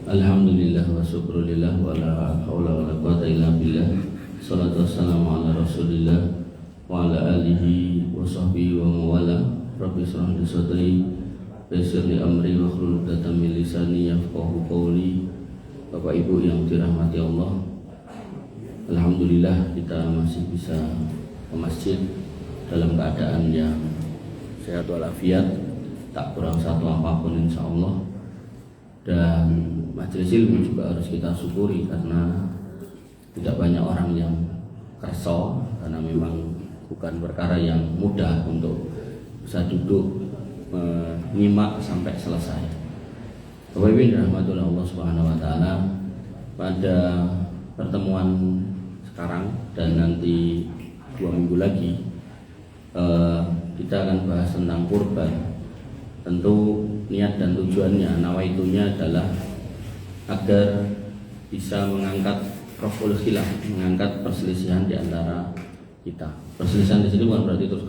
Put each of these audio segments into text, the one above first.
Alhamdulillah wa syukrulillah wa la haula wa la quwata illa billah. Salatu wassalamu ala Rasulillah wa ala alihi wa sahbihi wa mawala. Rabbi shrah li sadri wa yassir li amri wa hlul 'uqdatam min lisani yafqahu qawli. Bapak Ibu yang dirahmati Allah, alhamdulillah kita masih bisa ke masjid dalam keadaan yang sehat walafiat, tak kurang satu apapun insyaallah. Dan majelis ilmu juga harus kita syukuri karena tidak banyak orang yang kerso, karena memang bukan perkara yang mudah untuk bisa duduk menyimak sampai selesai. Bapak Ibu rahmatullah Allah Subhanahu wa taala, pada pertemuan sekarang dan nanti 2 minggu lagi kita akan bahas tentang kurban. Tentu niat dan tujuannya, nawaitunya adalah agar bisa mengangkat raf'ul khilaf, mengangkat perselisihan di antara kita. Perselisihan di sini bukan berarti terus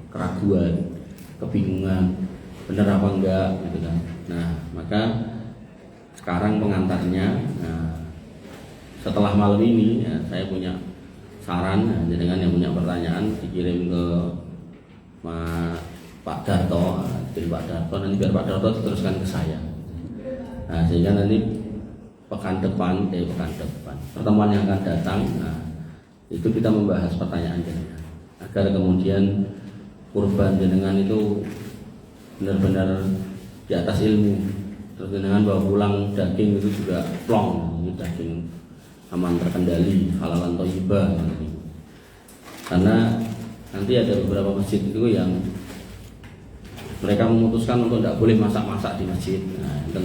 keraguan, kebingungan, benar apa enggak gitu kan. Nah, maka sekarang pengantarnya. Nah, setelah malam ini ya, saya punya saran, ya, dengan yang punya pertanyaan dikirim ke Pak Darto, nanti biar Pak Darto teruskan ke saya. Nah, sehingga nanti pekan depan, pertemuan yang akan datang, nah, itu kita membahas pertanyaan jenengan, agar kemudian kurban jenengan itu benar-benar di atas ilmu. Terus jenengan bawa pulang daging itu juga plong, ini daging aman terkendali, halalan thayyibah. Karena nanti ada beberapa masjid itu yang mereka memutuskan untuk tidak boleh masak-masak di masjid. Nah, enten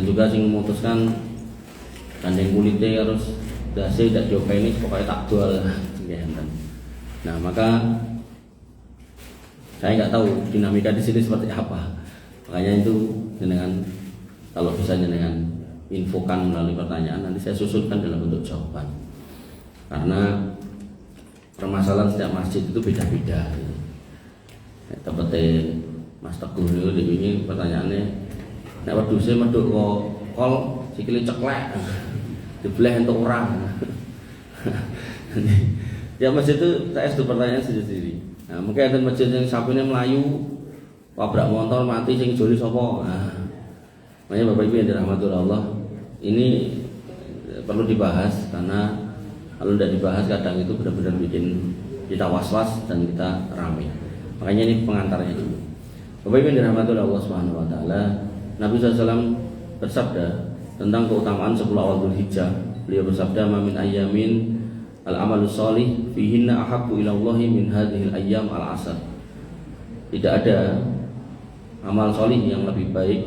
juga sing memutuskan gandeng kulitnya harus dasi tidak diopaini pokoknya tak jual. Nah, maka saya nggak tahu dinamika di sini seperti apa. Makanya itu jenengan kalau bisa jenengan infokan melalui pertanyaan, nanti saya susunkan dalam bentuk jawaban. Karena permasalahan setiap masjid itu beda-beda. Tepatnya Mas Teguh ini pertanyaannya, nek wedhuse medhuk kol sikile ceklek dibelah untuk orang. Ya masjid itu saya itu pertanyaan sendiri. Nah, mungkin ada masjid yang sapine melayu pabrak motor mati sing joli sapa. Nah, makanya Bapak Ibu yang dirahmati Allah, ini perlu dibahas karena kalau tidak dibahas kadang itu benar-benar bikin kita was-was dan kita ramai. Makanya ini pengantarnya dulu. Bapak Ibu yang dirahmati Allah Subhanahu wa taala, Nabi SAW bersabda tentang keutamaan 10 awal Dzulhijjah. Beliau bersabda, "Ma min ayyamin al-amalus shalih fihinna ahabbu ila Allahi min hadhil ayyam al-asr." Tidak ada amal shalih yang lebih baik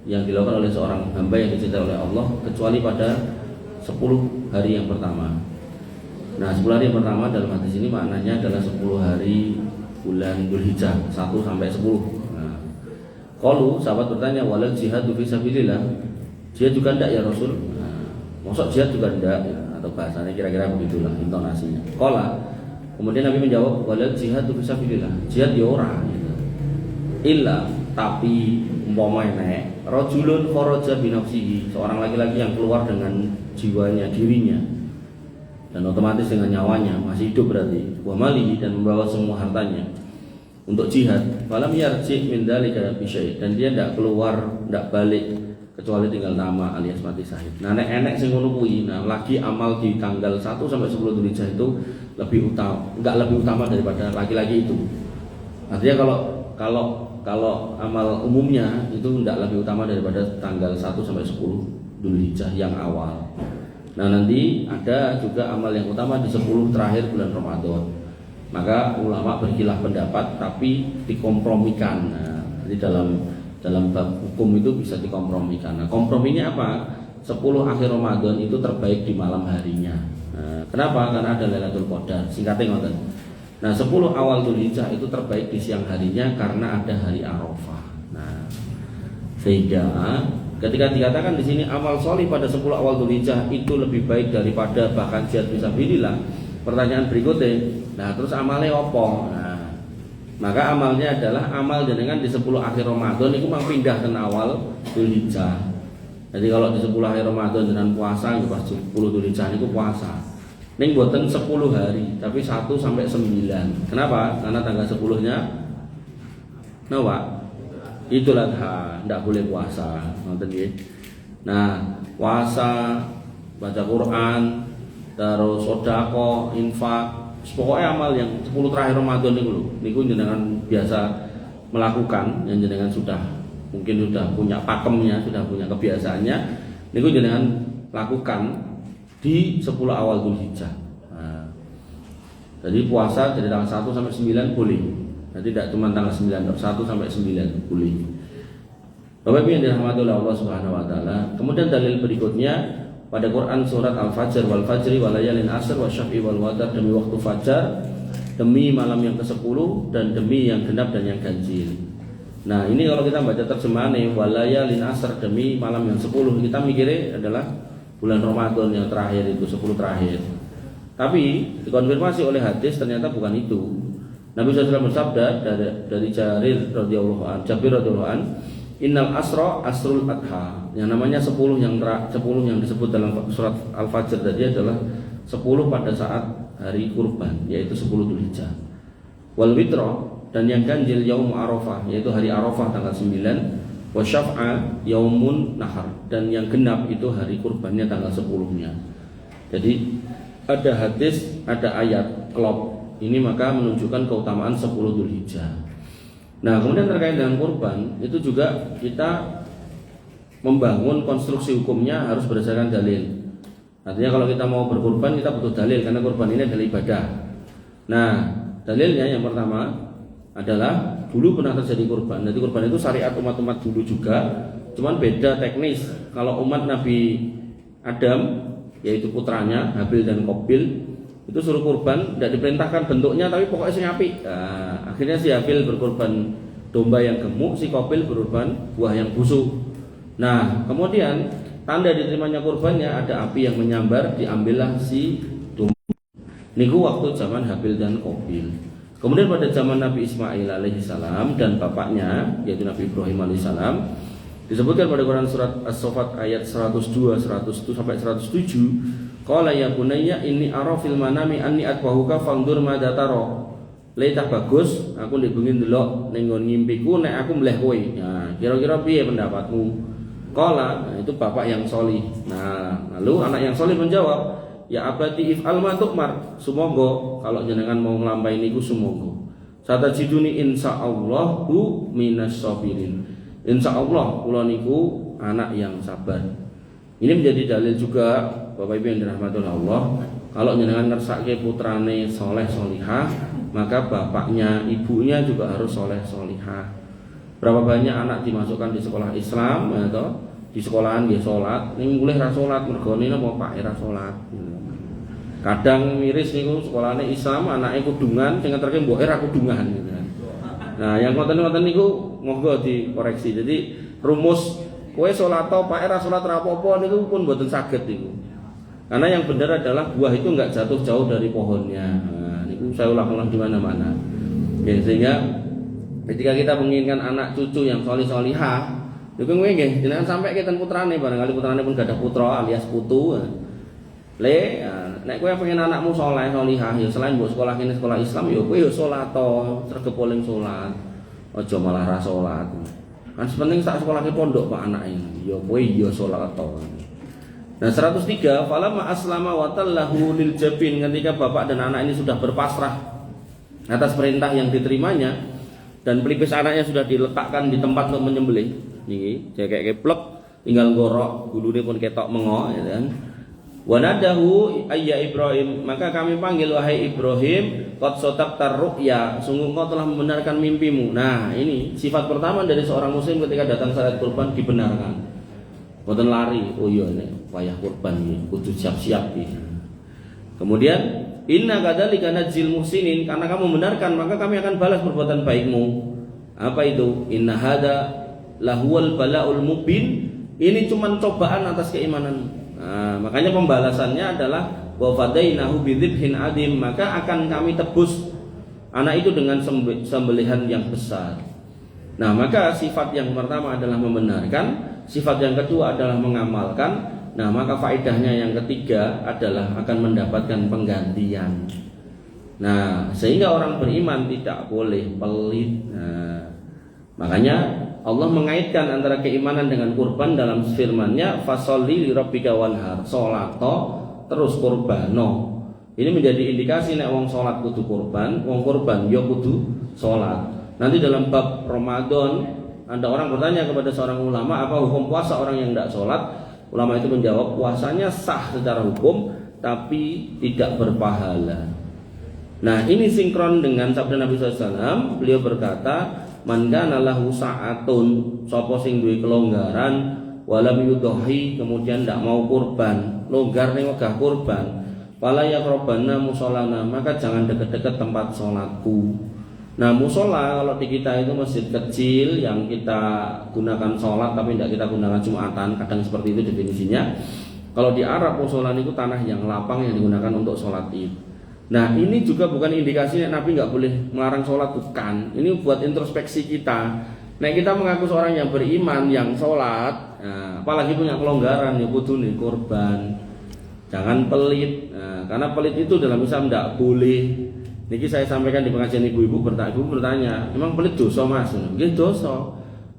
yang dilakukan oleh seorang hamba yang dicintai oleh Allah kecuali pada 10 hari yang pertama. Nah, 10 hari yang pertama dalam hadis ini maknanya adalah 10 hari bulan Dzulhijjah 1 sampai 10. Nah, qalu sahabat bertanya, "Walal jihadu fi sabilillah?" Jihad juga enggak ya Rasul? Nah, maksud jihad juga enggak ya, atau bahasanya kira-kira begitulah intonasinya. Qala, kemudian Nabi menjawab, "Walal jihadu fi sabilillah." Jihad ya ora gitu. Illa, tapi umpama nek rajulun kharaja bi nafsihi, seorang laki-laki yang keluar dengan jiwanya, dirinya, dan otomatis dengan nyawanya, masih hidup berarti, wa malihi, dan membawa semua hartanya untuk jihad, falam yarji min dzalika bi syai', dan dia tidak keluar, tidak balik kecuali tinggal nama alias mati syahid. Nah, nek enek sing ngono kuwi, nah lagi amal di tanggal 1 sampai 10 Dzulhijjah itu lebih utama, enggak lebih utama daripada laki-laki itu. Artinya kalau amal umumnya itu tidak lebih utama daripada tanggal 1 sampai 10 Dzulhijjah yang awal. Nah, nanti ada juga amal yang utama di 10 terakhir bulan Ramadan. Maka ulama berkhilaf pendapat tapi dikompromikan. Nah, jadi dalam bab hukum itu bisa dikompromikan. Nah, komprominya apa? 10 akhir Ramadan itu terbaik di malam harinya. Nah, kenapa? Karena ada Lailatul Qadar. Singkatnya ngoten. Nah, 10 awal Dzulhijjah itu terbaik di siang harinya karena ada hari Arafah. Nah, sehingga ketika dikatakan di sini amal sholih pada 10 awal Dzulhijjah itu lebih baik daripada bahkan jihad fisabilillah, pertanyaan berikutnya, nah terus amalnya apa? Nah, Maka amalnya adalah amal jenengan di 10 akhir Ramadan itu mang pindah ke awal Dzulhijjah. Jadi kalau di 10 akhir Ramadan jenengan puasa ya pas 10 Dzulhijjah niku puasa. Ning boten 10 hari, tapi 1 sampai 9. Kenapa? Karena tanggal 10-nya Nawa Idul Adha, ndak boleh puasa. Ngoten nggih. Nah, puasa, baca Quran, terus sedekah, infak, pokoknya amal yang 10 terakhir Ramadan niku jenengan biasa melakukan, yang jenengan mungkin sudah punya pakemnya, sudah punya kebiasaannya, niku jenengan lakukan di 10 awal Dzulhijjah. Nah, jadi puasa dari tanggal 1 sampai 9 boleh. Jadi tidak cuma tanggal 9, 1 sampai 9 boleh. Bapak Ibu yang dirahmati oleh Allah Subhanahu wa taala. Kemudian dalil berikutnya pada Quran surat Al-Fajr wal fajri wal layalin asr wasyaf'i wal wadar, demi waktu fajar, demi malam yang ke-10 dan demi yang genap dan yang ganjil. Nah, ini kalau kita baca terjemahannya wal layalin asr, demi malam yang 10, kita mikirnya adalah bulan Ramadan yang terakhir itu 10 terakhir. Tapi dikonfirmasi oleh hadis ternyata bukan itu. Nabi SAW bersabda dari Jabir radhiyallahu an, Innal asra asrul adha. Yang namanya 10 yang disebut dalam surat Al-Fajr tadi adalah 10 pada saat hari kurban, yaitu 10 Dzulhijjah. Wal witra, dan yang ganjil yaum Arafah, yaitu hari Arafah tanggal 9. Wa syaf'a yaumun nahar, dan yang genap itu hari kurbannya tanggal 10-nya. Jadi ada hadis, ada ayat klop. Ini maka menunjukkan keutamaan 10 Dzulhijjah. Nah, kemudian terkait dengan kurban, itu juga kita membangun konstruksi hukumnya harus berdasarkan dalil. Artinya kalau kita mau berkurban, kita butuh dalil, karena kurban ini adalah ibadah. Nah, dalilnya yang pertama adalah dulu pernah terjadi kurban. Jadi kurban itu syariat umat-umat dulu juga, cuman beda teknis. Kalau umat Nabi Adam, yaitu putranya Habil dan Qabil, itu suruh kurban, tidak diperintahkan bentuknya, tapi pokoknya si apik. Nah, akhirnya si Habil berkorban domba yang gemuk, si Qabil berkorban buah yang busuk. Nah, kemudian tanda diterimanya kurbannya ada api yang menyambar, diambillah si domba. Niku waktu zaman Habil dan Qabil. Kemudian pada zaman Nabi Ismail alaihissalam dan bapaknya yaitu Nabi Ibrahim alaihissalam, disebutkan pada Quran surat As-Saffat ayat 102, 100 sampai 107. Qala ya bunayya inni ara fil manami anni atbahuka fangdur madza tara. Letah bagus, aku ndek bengi ndelok ning nggon ngimpiku nek aku mleh kowe. Nah, kira-kira piye pendapatmu? Qala, nah, itu bapak yang solih. Nah, lalu anak yang solih menjawab, ya abati if alma tukmar. Sumoga kalau jenengan mau nglampahi niku sumoga. Satajiduni insyaallahu minas sabirin. Insyaallah kula niku anak yang sabar. Ini menjadi dalil juga Bapak Ibu yang dirahmati oleh Allah, kalau jenengan ngersake putrane soleh solihah, maka bapaknya, ibunya juga harus soleh solihah. Berapa banyak anak dimasukkan di sekolah Islam, ya toh? Di sekolahan dia sholat, ning mulih ra sholat, mergone napa Pak ra sholat. Kadang miris niku sekolahane Islam, anake kudungan, sing ngeterke mboke ra kudungan gitu kan. Nah, yang ngoten-ngoten niku monggo dikoreksi. Jadi rumus kowe sholat to Pak ra sholat ra apa-apa niku pun mboten saged niku. Karena yang benar adalah buah itu enggak jatuh jauh dari pohonnya. Nah, niku saya ulang-ulang di mana-mana. Ya, sehingga ketika kita menginginkan anak cucu yang solih-solihah, niku nggih jenengan sampai keten putrane, barangkali putrane pun gadah putra alias putu. Nek kowe pengen anakmu soleh solihah, ya selain mbok sekolah kene sekolah Islam, ya kowe ya salat to, sregepoling salat. Aja malah ra salat. Kan sepenting sak sekolah ke pondok Pak anak ini. Ya kowe ya salat to. Nah 103, falamma aslama wa tallahu lil jabin, ketika bapak dan anak ini sudah berpasrah atas perintah yang diterimanya dan pelipis anaknya sudah diletakkan di tempat untuk menyembelih. Niki kayak plek tinggal gorok, gulune pun ketok mengo ya kan. Wa nadahu ayya Ibrahim, maka kami panggil wahai Ibrahim, qad sadaqtar ru'ya, sungguh engkau telah membenarkan mimpimu. Nah, ini sifat pertama dari seorang muslim ketika datang saat kurban dibenarkan. Boten lari, oh iya ini wayah kurban ini, kudu siap-siap ini. Kemudian inna kadzalika najzil muhsinin, karena kamu membenarkan maka kami akan balas perbuatan baikmu. Apa itu? Inna hada lahuwal balaul mubin, ini cuma cobaan atas keimananmu. Nah, makanya pembalasannya adalah wa fadainahu bidzibhin adim, maka akan kami tebus anak itu dengan sembelihan yang besar. Nah, maka sifat yang pertama adalah membenarkan, sifat yang kedua adalah mengamalkan. Nah, maka faedahnya yang ketiga adalah akan mendapatkan penggantian. Nah, sehingga orang beriman tidak boleh pelit. Nah, makanya Allah mengaitkan antara keimanan dengan kurban dalam firman-Nya, fasholli li rabbika wanhar, sholato terus kurbano. Ini menjadi indikasi nek wong sholat kudu kurban, wong kurban ya kudu sholat. Nanti dalam bab Ramadan ada orang bertanya kepada seorang ulama, apa hukum puasa orang yang tidak sholat? Ulama itu menjawab, puasanya sah secara hukum tapi tidak berpahala. Nah, ini sinkron dengan sabda Nabi SAW. Beliau berkata, man kana lahu sa'atun, sapa sing duwe kelonggaran, walam yudhi, kemudian tidak mau kurban, longgar ning wegah kurban, fala yaqrabanna musholana, maka jangan dekat-dekat tempat sholatku. Nah, musola kalau di kita itu masjid kecil yang kita gunakan sholat tapi tidak kita gunakan Jumatan, kadang seperti itu definisinya. Kalau di Arab musola itu tanah yang lapang yang digunakan untuk sholat Id. Nah, ini juga bukan indikasinya Nabi nggak boleh melarang sholat, bukan. Ini buat introspeksi kita. Nah, kita mengaku seorang yang beriman yang sholat, nah, apalagi punya kelonggaran ya kudu nih kurban. Jangan pelit. Nah, karena pelit itu dalam Islam tidak boleh. Niki saya sampaikan di pengajian ibu-ibu bertanya, emang pelit dosa Mas? Nggih dosa.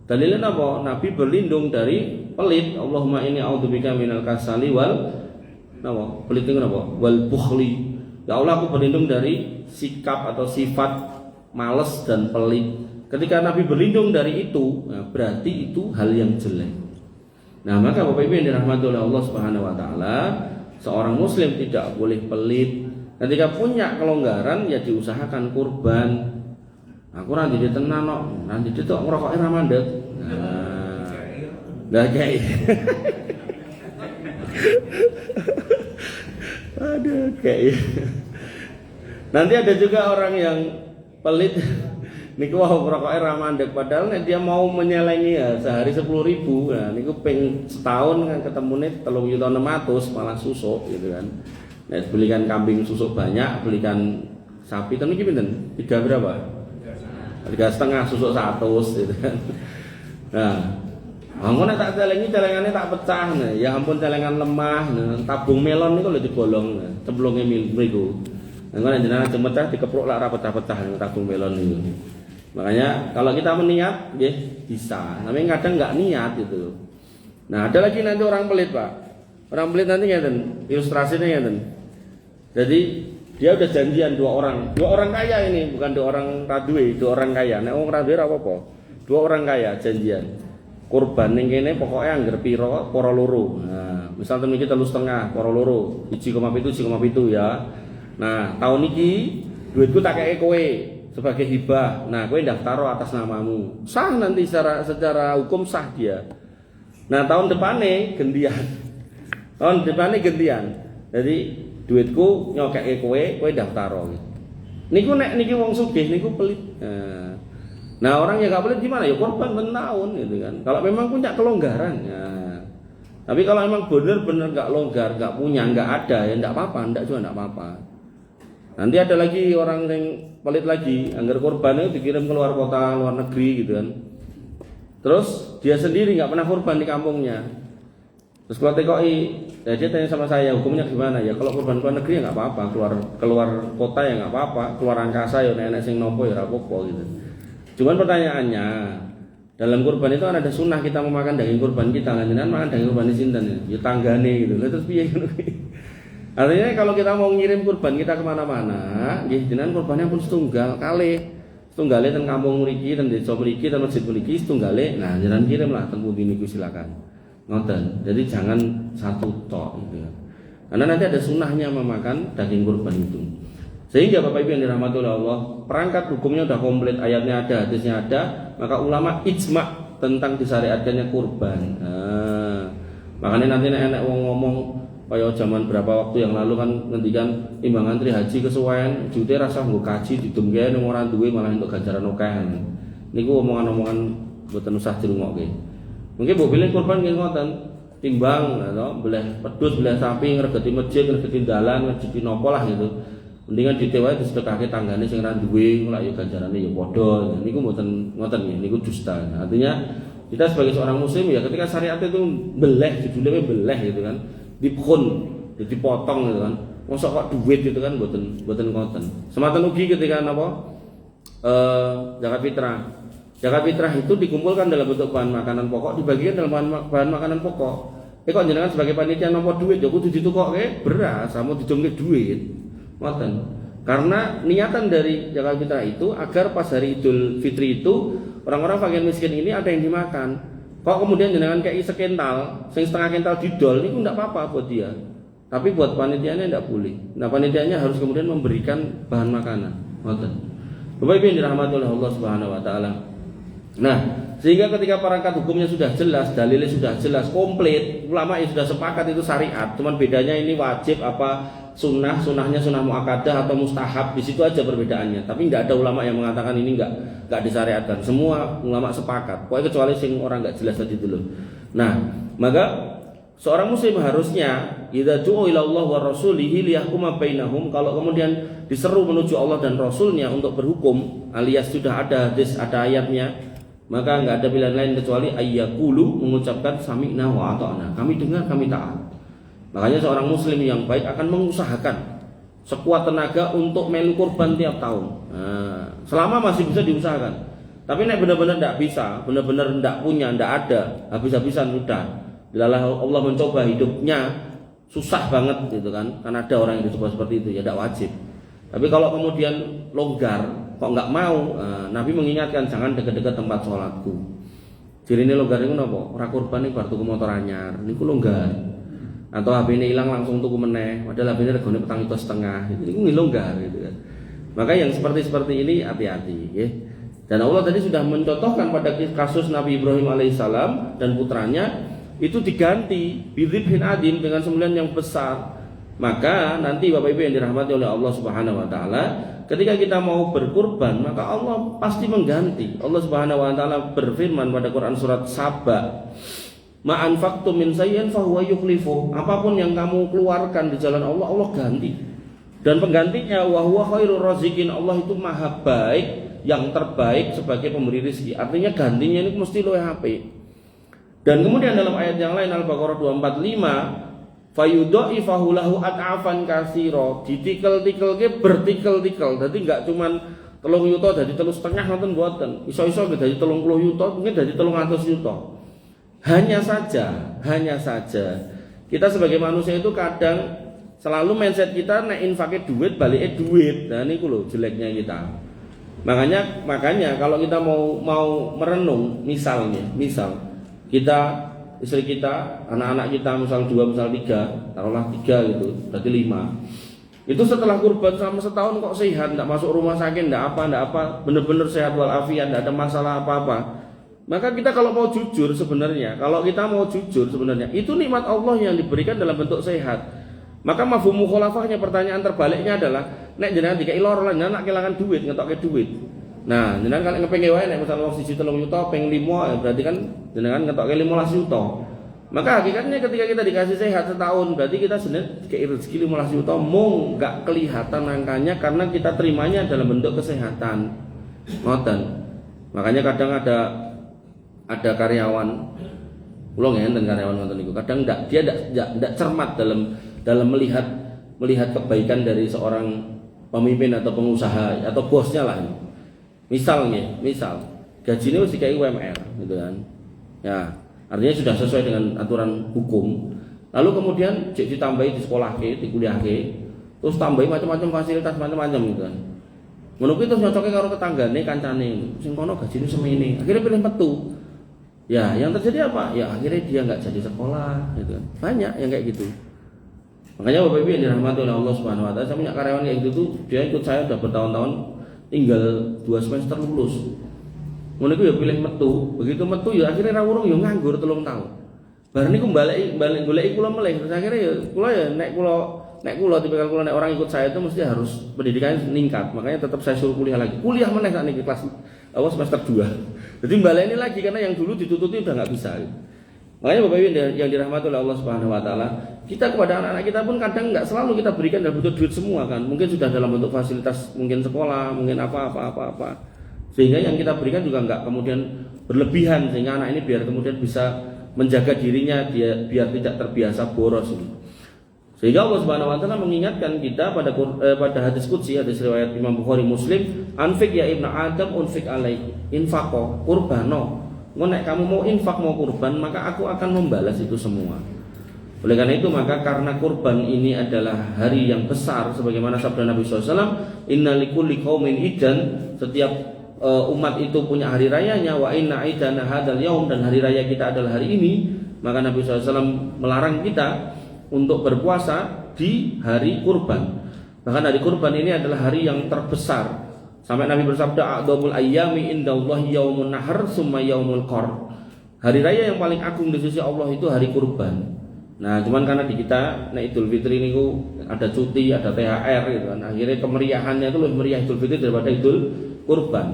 Dalilnya apa? Nabi berlindung dari pelit. Allahumma inni a'udzubika minal kasali wal napa? Pelit itu napa? Wal bukhli. Ya Allah, aku berlindung dari sikap atau sifat malas dan pelit. Ketika Nabi berlindung dari itu, nah berarti itu hal yang jelek. Nah, maka Bapak Ibu yang dirahmati oleh Allah Subhanahu wa taala, seorang muslim tidak boleh pelit. Ketika punya kelonggaran ya diusahakan kurban. Aku nanti di tenan kok, nanti itu ngerokoknya ra mandek. Nah, kayak aduh kayak. Nanti ada juga orang yang pelit. Niku wah ngerokoknya ra mandek, padahal dia mau menyelengi ya sehari 10.000. Nah, niku ping setahun kan ketemune 3.600 malah susuk gitu kan. Nah, belikan kambing susuk banyak, belikan sapi tapi ini pinten? 3 berapa? 3,5 susuk 100 gitu kan. Nah, ampun tak celengi celengannya tak pecah. Nah, ya ampun celengan lemah. Nah, tabung melon niku lho digolong. Nah, cemplunge mriku. Nah, nek jenengan pecah dikepruk lak ora pecah-pecah tabung melon niku. Makanya kalau kita meniat nggih bisa. Tapi kadang enggak niat gitu. Nah, ada lagi nanti orang pelit, Pak. Orang pelit nanti ngeten, ilustrasinya ngeten. Jadi dia udah janjian dua orang kaya ini, bukan 2 orang radue, 2 orang kaya. Nek wong radue ora apa-apa. 2 orang kaya janjian. Kurban ning kene pokoke angger pira para loro. Nah, misal temen iki 3,5 para loro, 1,7 ya. Nah, tahun iki duitku tak keke kowe sebagai hibah. Nah, kowe daftar atas namamu. Sah nanti secara hukum sah dia. Nah, tahun depannya gantian. Jadi duitku nyokeke kowe daftar gitu. Niku nek niki wong sugih niku pelit. Nah, orang yang gak pelit gimana? Ya korban bertahun gitu kan. Kalau memang punya kelonggaran ya. Tapi kalau memang benar-benar gak longgar, gak punya, gak ada ya enggak apa-apa, enggak apa-apa. Nanti ada lagi orang yang pelit lagi, anggar korban itu dikirim ke luar kota, luar negeri gitu kan. Terus dia sendiri nggak pernah kurban di kampungnya. Terus kalau TKI, ya dia tanya sama saya, hukumnya gimana? Ya kalau kurban keluar negeri ya nggak apa-apa, keluar kota ya nggak apa-apa, keluar angkasa ya nenek sing nopo ya rapopo gitu. Cuman pertanyaannya, dalam kurban itu kan ada sunnah kita memakan daging kurban kita, lanjutan makan daging kurban di sinten ya tanggane gitu. Terus piye gitu. Artinya kalau kita mau ngirim kurban kita kemana-mana, nggih jenengan kurbannya pun setunggal kali. Setunggale ten kampung mriki, ten desa mriki, ten masjid mriki setunggale. Nah, jenengan kirimlah ten pundi niku silakan. Ngoten. Jadi jangan satu tok gitu. Karena nanti ada sunnahnya memakan daging kurban itu. Sehingga Bapak Ibu yang dirahmati oleh Allah, perangkat hukumnya sudah komplit, ayatnya ada, hadisnya ada, maka ulama ijma tentang disyariatkannya kurban. Nah, makanya nanti nek wong ngomong kayak zaman berapa waktu yang lalu kan ngendikan imbang antri haji kesuwen jute rasa nggo kaji didumke ning ora duwe malah entuk ganjaran akeh. Niku omongan-omongan mboten usah dirungokke. Mungkin mbok pilih kurban nggih ngoten. Timbang to, belah pedhus, belah sapi ngregeti masjid, ngregeti dalan, ngregeti napa lah gitu. Mendingan ditewae disedekahke tanggane sing ra duwe, lak ya ganjarane ya padha. Niku mboten ngoten nggih, niku dusta. Artinya kita sebagai seorang muslim ya ketika syariat itu beleh, judulnya beleh gitu kan, dipun, dipotong gitu kan. Mosok kok duit gitu kan mboten ngoten. Sematan ugi ketika napa zakat fitrah. Zakat fitrah itu dikumpulkan dalam bentuk bahan makanan pokok, dibagikan dalam bahan makanan pokok. Kok jenengan sebagai panitia nampa duit ya kudu ditukokke beras, sama dijongke duit. Ngoten. Karena niatan dari zakat fitrah itu agar pas hari Idul Fitri itu orang-orang fakir miskin ini ada yang dimakan. Kok kemudian jenengan kayak sekental, setengah kental didol, itu enggak apa-apa buat dia. Tapi buat panitianya enggak boleh. Nah, panitianya harus kemudian memberikan bahan makanan. Ngoten. Bapak Ibu yang dirahmati oleh Allah Subhanahu wa taala. Nah, sehingga ketika perangkat hukumnya sudah jelas, dalilnya sudah jelas, komplit, ulama yang sudah sepakat itu syariat. Cuman bedanya ini wajib apa sunnahnya sunnah muakkadah atau mustahab, di situ aja perbedaannya. Tapi tidak ada ulama yang mengatakan ini enggak disyariatkan. Semua ulama sepakat. Pokoknya kecuali sing orang enggak jelas tadi dulu. Nah, maka seorang muslim harusnya idza du'a ila Allah wa rasulihi liyahkuma bainahum, kalau kemudian diseru menuju Allah dan Rasulnya untuk berhukum, alias sudah ada hadis, ada ayatnya, maka enggak ada pilihan lain kecuali ayyaqulu, mengucapkan sami'na wa ata'na. Kami dengar, kami taat. Makanya seorang muslim yang baik akan mengusahakan sekuat tenaga untuk melu kurban tiap tahun. Nah, selama masih bisa diusahakan. Tapi nek benar-benar tidak bisa, benar-benar tidak punya, tidak ada, habis-habisan sudah. Bila Allah mencoba hidupnya susah banget gitu kan. Karena ada orang yang dicoba seperti itu, ya tidak wajib. Tapi kalau kemudian longgar, kok nggak mau, Nabi mengingatkan jangan dekat-dekat tempat sholatku. Jadi ini longgar itu apa? Ora kurban ini bar tuku motor anyar, niku longgar. Atau HP ini hilang langsung tuku meneh, padahal HP ini regane 4,5 juta, itu longgar gitu kan. Maka yang seperti ini hati-hati, ya. Dan Allah tadi sudah mencontohkan pada kasus Nabi Ibrahim alaihissalam dan putranya itu diganti bidzibhin adin dengan sembelihan yang besar. Maka nanti Bapak Ibu yang dirahmati oleh Allah Subhanahu wa taala, ketika kita mau berkurban, maka Allah pasti mengganti. Allah Subhanahu wa taala berfirman pada Quran surat Saba, ma anfaqtum min sayyin fa huwa yukhlifu. Apapun yang kamu keluarkan di jalan Allah, Allah ganti. Dan penggantinya wa huwa khairur raziqin, Allah itu maha baik, yang terbaik sebagai pemberi rezeki. Artinya gantinya ini mesti luwih apik. Dan kemudian dalam ayat yang lain Al-Baqarah 245, fayudha'ifahu lahu at'afan katsira, ditikel-tikelke bertikel-tikel. Dadi enggak cuman 3 yuta dadi 3,5 ngoten mboten. Iso-iso dadi 30 yuta, mungkin dadi 300 yuta. Hanya saja kita sebagai manusia itu kadang selalu mindset kita nek infake duit balike duit. Nah niku lho jeleknya kita. Makanya kalau kita mau merenung, misal kita, istri kita, anak-anak kita misal 2, misal 3, taruhlah 3 gitu, berarti 5. Itu setelah kurban selama setahun kok sehat, enggak masuk rumah sakit, enggak apa, benar-benar sehat walafiat, enggak ada masalah apa-apa. Maka kita kalau mau jujur sebenarnya, itu nikmat Allah yang diberikan dalam bentuk sehat. Maka mafhum mukhalafahnya, pertanyaan terbaliknya adalah nek jenengan dikai lara lan nak kelangan duit, ngetokke duit. Nah, jenengan kalau ngepenge wae nek misal wong 1,3 juta peng 5, berarti kan jenengan ngetokke 15 juta. Maka hakikatnya ketika kita dikasih sehat setahun, berarti kita sebenarnya dikasih rezeki 15 juta, mung enggak kelihatan angkanya karena kita terimanya dalam bentuk kesehatan. Ngoten. Makanya kadang ada karyawan, kula ngenten karyawan ngoten niku, kadang dia enggak cermat dalam melihat kebaikan dari seorang pemimpin atau pengusaha atau bosnya lah. Misal gajinya wis dikai UMR gitu kan. Ya, artinya sudah sesuai dengan aturan hukum. Lalu kemudian ditambahi di sekolahke, di kuliahke, terus tambahi macam-macam fasilitas macam-macam gitu kan. Ngono kuwi terus nyocoke karo tetanggane, kancane. Sing kono gajine semene. Akhirnya pilih metu. Ya, yang terjadi apa? Ya akhirnya dia enggak jadi sekolah gitu kan. Banyak yang kayak gitu. Makanya Bapak Ibu yang dirahmati oleh Allah Subhanahu wa taala, saya punya karyawan kayak gitu tuh, dia ikut saya udah bertahun-tahun, tinggal 2 semester lulus. Ngono iku ya pilih metu, begitu metu ya akhirnya ra urung ya nganggur 3 tahun. Bar niku balik goleki kula meleh, terus akhirnya ya kula nek kula tipikal kula nek orang ikut saya itu mesti harus pendidikannya meningkat. Makanya tetap saya suruh kuliah lagi. Kuliah meneh sak niki kelas semester 2. Jadi baleni lagi karena yang dulu ditututi udah enggak bisa. Makanya Bapak Ibu yang dirahmati oleh Allah Subhanahu wa taala, kita kepada anak-anak kita pun kadang nggak selalu kita berikan dalam bentuk duit semua kan. Mungkin sudah dalam bentuk fasilitas, mungkin sekolah, mungkin apa. Sehingga yang kita berikan juga nggak kemudian berlebihan, sehingga anak ini biar kemudian bisa menjaga dirinya, dia biar tidak terbiasa boros ini. Sehingga Allah Subhanahu wa taala mengingatkan kita pada hadis qudsi, hadis riwayat Imam Bukhari Muslim, anfik ya ibnu Adam unfik alaik, infaqo qurbano. Nek kamu mau infak, mau kurban, maka aku akan membalas itu semua. Oleh karena itu, maka karena kurban ini adalah hari yang besar, sebagaimana sabda Nabi SAW, inna likulli qaumin idan, setiap umat itu punya hari rayanya, wa inna idana hadzal yaum, dan hari raya kita adalah hari ini. Maka Nabi SAW melarang kita untuk berpuasa di hari kurban. Bahkan hari kurban ini adalah hari yang terbesar. Sampai Nabi bersabda, a'dhamul ayyami indallahi yaumun nahar summa yaumul qar. Hari raya yang paling agung di sisi Allah itu hari kurban. Nah, cuman karena di kita Idul Fitri ini ada cuti, ada THR gitu kan. Akhirnya kemeriahannya itu lebih meriah Idul Fitri daripada Idul Kurban.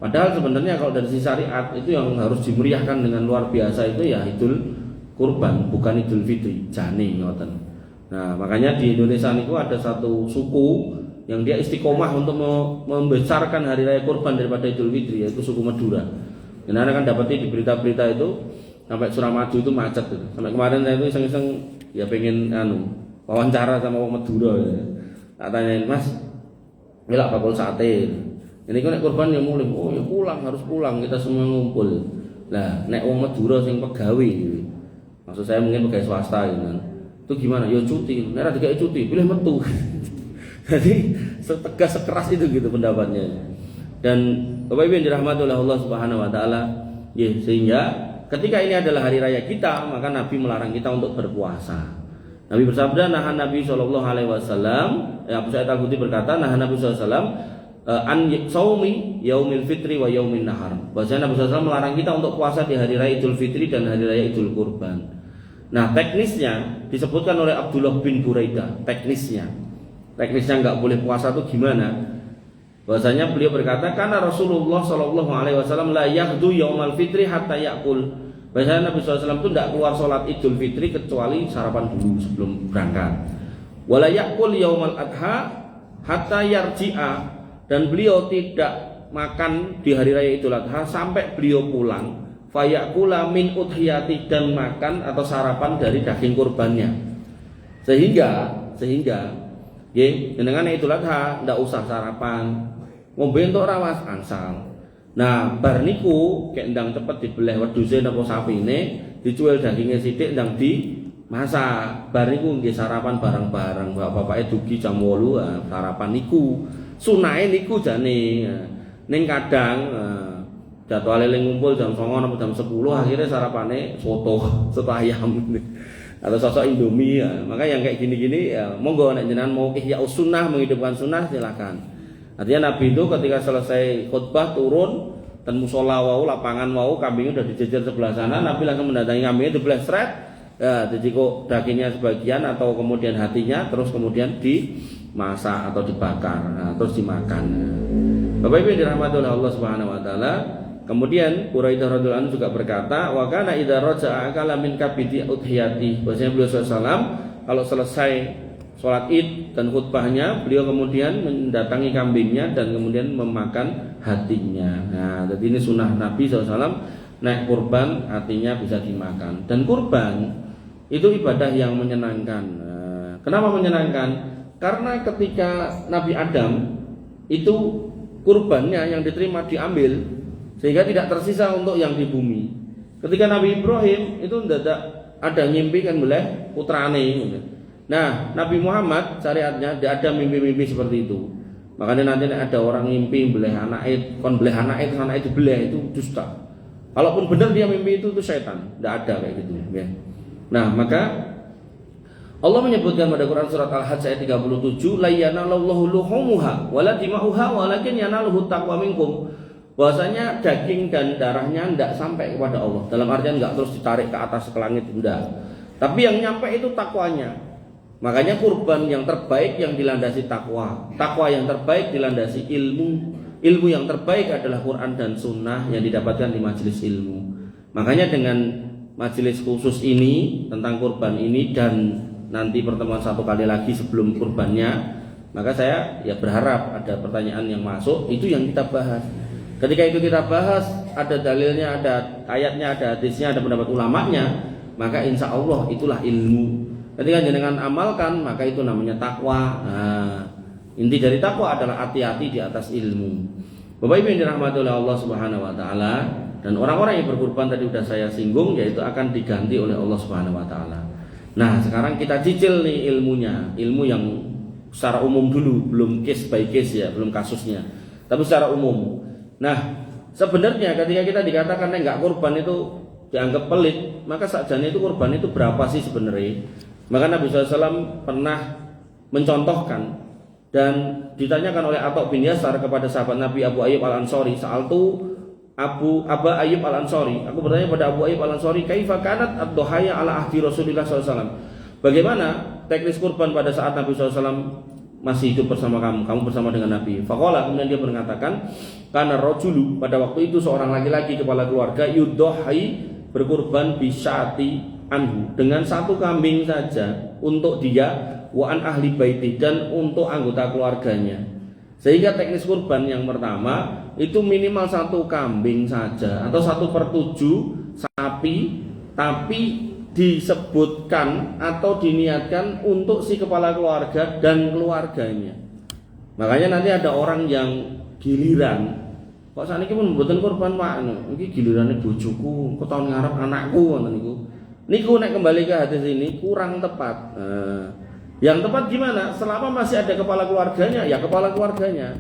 Padahal sebenarnya kalau dari sisi syariat itu yang harus dimeriahkan dengan luar biasa itu ya Idul Kurban, bukan Idul Fitri. Jane ngoten. Nah, makanya di Indonesia niku ada satu suku yang dia istiqomah untuk membesarkan hari raya kurban daripada Idul Fitri, yaitu suku Madura. Dan Anda kan dapati di berita-berita itu sampai Suramadu itu macet gitu. Sampai kemarin saya itu iseng-iseng ya pengen wawancara sama orang Madura ya. Tak tanyain, "Mas, ngelak bakul sate. Ini kok nek kurban ya mulih, oh ya pulang, harus pulang, kita semua ngumpul." Lah, nek wong Madura sing pegawai gitu. Maksud saya mungkin pegawai swasta gitu kan. Itu gimana? Ya cuti. Nek ora dikai cuti, pilih metu. Jadi setegas sekeras itu gitu pendapatnya. Dan Bapak Ibu yang dirahmati oleh Allah Subhanahu wa taala, ya, sehingga ketika ini adalah hari raya kita, maka Nabi melarang kita untuk berpuasa. Nabi bersabda, nah Nabi sallallahu alaihi wasallam, Abu Sa'id Al-Khudri berkata, nah Nabi sallallahu alaihi wasallam an saumi yaumil fitri wa yaumin nahar. Bahwasanya Nabi sallallahu alaihi wasallam melarang kita untuk puasa di hari raya Idul Fitri dan hari raya Idul Kurban. Nah, teknisnya disebutkan oleh Abdullah bin Buraidah, teknisnya nggak boleh puasa itu gimana? Bahwasanya beliau berkata, karena Rasulullah Shallallahu Alaihi Wasallam la yaghdu yaumal fitri hatta yakul. Bahwasanya Nabi SAW itu tidak keluar sholat Idul Fitri kecuali sarapan dulu sebelum berangkat. Wala yakul yaumal adha hatta yarji'a, dan beliau tidak makan di hari raya Idul Adha sampai beliau pulang. Fayakula min udhiyati, dan makan atau sarapan dari daging kurbannya. Sehingga jenengan Idul Adha ndak usah sarapan, ngombe entuk rawas angsal. Nah, bar niku kek ndang cepet dibeleh wedhuse napa sapine, dicuwil dagingnya sithik ndang dimasak. Bar niku nggih sarapan bareng-bareng. Bapak-bapake dugi jam 8 sarapan niku. Sunahe niku jane. Ning kadang jadwale ngumpul jam 09.00 atau jam 10 akhirnya sarapane soto ayam. Atau sosok Indomie ya. Maka yang kayak gini-gini ya monggo nek jenengan mau ihya sunnah, menghidupkan sunnah silakan. Artinya Nabi itu ketika selesai khutbah turun dan musola wau, lapangan wau, kambingnya udah dijejer sebelah sana, Nabi langsung mendatangi kambingnya, dibelah seret, ya dicikuk dagingnya sebagian atau kemudian hatinya, terus kemudian dimasak atau dibakar, nah, terus dimakan. Bapak Ibu yang dirahmati oleh Allah Subhanahu wa taala. Kemudian Buraidah radhiyallahu anhu juga berkata, wa kana idza raja'a akala min kabidi udhiyati. Bahwasanya beliau SAW kalau selesai sholat Id dan khutbahnya, beliau kemudian mendatangi kambingnya dan kemudian memakan hatinya. Nah, jadi ini sunnah Nabi SAW, naik kurban hatinya bisa dimakan. Dan kurban itu ibadah yang menyenangkan. Nah, kenapa menyenangkan? Karena ketika Nabi Adam itu kurbannya yang diterima diambil, sehingga tidak tersisa untuk yang di bumi. Ketika Nabi Ibrahim itu tidak ada ngimpi kan boleh putrane. Nah, Nabi Muhammad syariatnya tidak ada mimpi-mimpi seperti itu. Makanya nanti ada orang ngimpi boleh anak itu boleh, itu dusta. Kalaupun benar dia mimpi itu setan, tidak ada kayak gitu ya. Nah, maka Allah menyebutkan pada Quran surat Al-Hajj ayat 37, la yanalallahu luhumuha wala dima'uha walakin yanaluhu taqwa minkum. Bahwasanya daging dan darahnya tidak sampai kepada Allah. Dalam artian enggak terus ditarik ke atas ke langit, enggak. Tapi yang nyampe itu takwanya. Makanya kurban yang terbaik yang dilandasi takwa. Takwa yang terbaik dilandasi ilmu. Ilmu yang terbaik adalah Quran dan Sunnah yang didapatkan di majelis ilmu. Makanya dengan majelis khusus ini tentang kurban ini dan nanti pertemuan satu kali lagi sebelum kurbannya, maka saya ya berharap ada pertanyaan yang masuk, itu yang kita bahas. Ketika itu kita bahas, ada dalilnya, ada ayatnya, ada hadisnya, ada pendapat ulamanya, maka insya Allah itulah ilmu. Ketika jenengan amalkan, maka itu namanya takwa. Nah, inti dari takwa adalah hati-hati di atas ilmu. Bapak Ibu yang dirahmati oleh Allah Subhanahu wa taala, dan orang-orang yang berkurban tadi sudah saya singgung, yaitu akan diganti oleh Allah Subhanahu wa taala. Nah, sekarang kita cicil nih ilmunya, ilmu yang secara umum dulu, belum case by case ya, belum kasusnya, tapi secara umum. Nah, sebenarnya ketika kita dikatakan enggak kurban itu dianggap pelit, maka sakjane itu kurban itu berapa sih sebenarnya? Maka Nabi SAW pernah mencontohkan dan ditanyakan oleh Atha bin Yasar kepada sahabat Nabi Abu Ayyub Al-Ansari, sa'altu Aba Ayyub Al-Ansari, aku bertanya pada Abu Ayyub Al-Ansari, kaifa kanat ad-dhuhaya ala ahdi Rasulullah SAW, bagaimana teknis kurban pada saat Nabi SAW masih hidup bersama kamu bersama dengan Nabi. Faqala, kemudian dia mengatakan, karena rajulu, pada waktu itu seorang laki-laki kepala keluarga, yudhhi, berkurban bisyati anhu, dengan satu kambing saja untuk dia, wa an ahli baiti, dan untuk anggota keluarganya. Sehingga teknis kurban yang pertama itu minimal satu kambing saja atau 1/7 sapi, tapi disebutkan atau diniatkan untuk si kepala keluarga dan keluarganya. Makanya nanti ada orang yang giliran, kok saniki pun mboten kurban Pak, iki gilirane bojoku, kok tahun ngarep anakku ngoten niku. Niku nek kembali ke hadis ini kurang tepat. Yang tepat gimana? Selama masih ada kepala keluarganya, ya kepala keluarganya.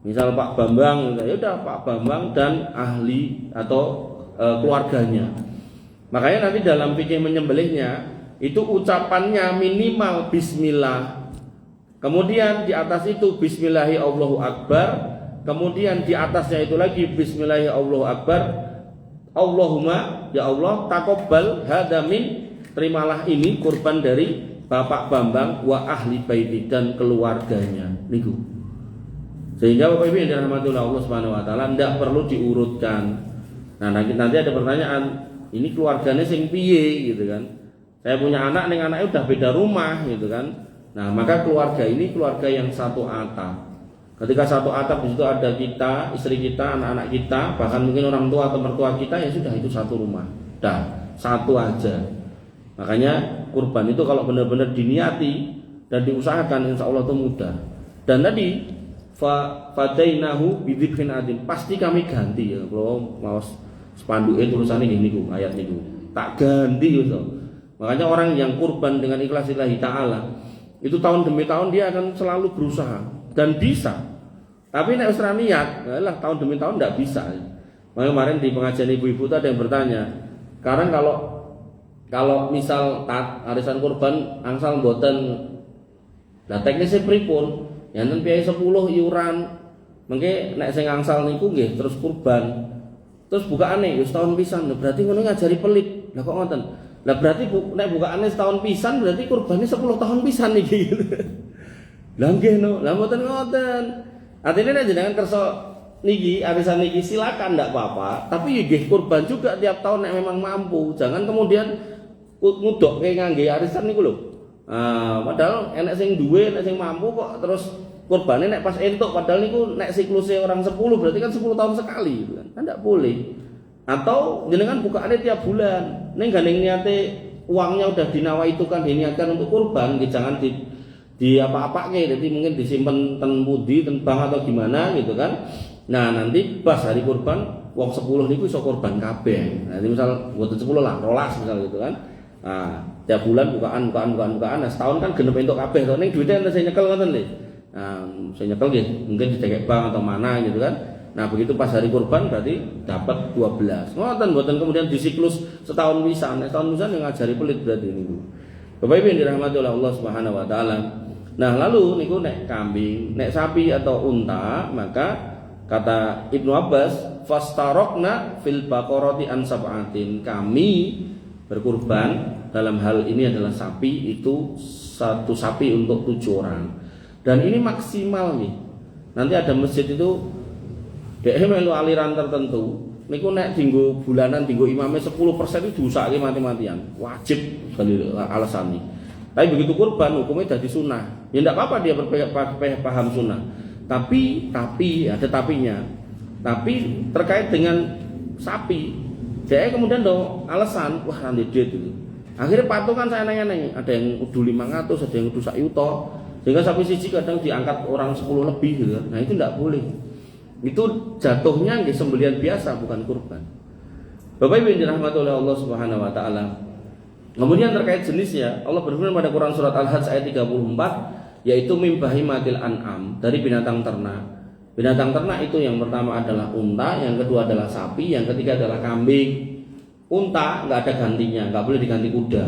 Misal Pak Bambang, ya udah Pak Bambang dan ahli atau keluarganya. Makanya nanti dalam fikih menyembelihnya itu ucapannya minimal bismillah. Kemudian di atas itu bismillahi Allahu Akbar. Kemudian di atasnya itu lagi bismillahi Allahu Akbar. Allahumma, ya Allah, taqabbal hadza min, terimalah ini kurban dari Bapak Bambang wa ahli baiti, dan keluarganya niku. Sehingga Bapak Ibu yang dirahmati oleh Allah Subhanahu wa taala tidak perlu diurutkan. Nah, nanti ada pertanyaan, ini keluarganya sing piye gitu kan. Saya punya anak, ning anaknya udah beda rumah gitu kan. Nah, maka keluarga ini keluarga yang satu atap. Ketika satu atap di situ ada kita, istri kita, anak-anak kita, bahkan mungkin orang tua atau mertua kita, ya sudah itu satu rumah. Dah, satu aja. Makanya kurban itu kalau benar-benar diniati dan diusahakan, insya Allah itu mudah. Dan tadi fadainahu bidzibhin adim, pasti kami ganti ya. Kalau mau spanduknya tulisannya gini niku, ayat niku tak ganti gitu. Makanya orang yang kurban dengan ikhlas lillahi ta'ala itu tahun demi tahun dia akan selalu berusaha dan bisa. Tapi nek wis ra niat, lah tahun demi tahun tidak bisa. Makanya kemarin di pengajian ibu-ibu itu ada yang bertanya, sekarang kalau misal arisan kurban angsal mboten, lah teknisnya pripun? Ya enten piye 10 iuran. Mengke nek sing angsal niku nggih terus kurban. Terus bukaane ya setahun pisan. Berarti ngono ngajari pelit. Lah kok ngoten? Lah berarti nek bukaane setahun pisan berarti kurbannya 10 tahun pisan niki. Lah nggih no, lah mboten ngoten. Artinya nek jenengan kersa niki arisan niki silakan ndak apa-apa, tapi nggih kurban juga tiap tahun nek memang mampu. Jangan kemudian ngudok kayak ngangge arisan niku lho. Padahal enek sing duwe, enek sing mampu kok terus kurbane nek pas entuk, padahal niku nek siklusnya orang 10 berarti kan 10 tahun sekali gitu kan. Kan enggak boleh. Atau jenengan bukaane tiap bulan. Ning gandeng niate uangnya udah dinawaitukan, diniatkan untuk kurban, jangan di apa-apake, jadi mungkin disimpen ten pundi, ten bank atau gimana gitu kan. Nah, nanti pas hari kurban wong 10 niku iso kurban kabeh. Nah, misal mboten 10 lah, 12 misal gitu kan. Nah, tiap bulan bukaan. Nah, setahun kan genep entuk kabeh to. Ning duwite enten sing nyekel ngoten lho. Nah, sing nyekel nggih mungkin didekek bank atau mana gitu kan. Nah, begitu pas hari kurban berarti dapat 12. Ngoten mboten kemudian disiklus setahun pisan. Setahun pisan yang ngajari pelit berarti niku. Bapak Ibu yang dirahmati oleh Allah Subhanahu wa taala. Nah, lalu niku nek kambing, nek sapi atau unta, maka kata Ibnu Abbas, fastarokna fil baqarati an sab'atin. Kami berkurban dalam hal ini adalah sapi itu satu sapi untuk 7 orang. Dan ini maksimal nih. Nanti ada masjid itu dia melu aliran tertentu niku nek dinggo bulanan dinggo imame 10% itu diusahake mati-matian. Wajib sekali alasan ini. Tapi begitu kurban hukumnya jadi sunnah. Ya tidak apa-apa dia paham sunnah. Tapi ada tapinya. Tapi terkait dengan sapi, dia kemudian do alasan wah nanti duit itu. Akhirnya patungan saya nanya-nanya, ada yang udah 500, ada yang udah 1 juta. Sehingga sapi siji kadang diangkat orang 10 lebih gitu. Nah itu tidak boleh. Itu jatuhnya nggih sembelihan biasa bukan kurban. Bapak Ibu yang dirahmati oleh Allah Subhanahu wa taala. Kemudian terkait jenisnya, Allah berfirman pada Quran surat Al-Hajj ayat 34, yaitu mim bahimatil an'am, dari binatang ternak. Binatang ternak itu yang pertama adalah unta, yang kedua adalah sapi, yang ketiga adalah kambing. Unta nggak ada gantinya, nggak boleh diganti kuda.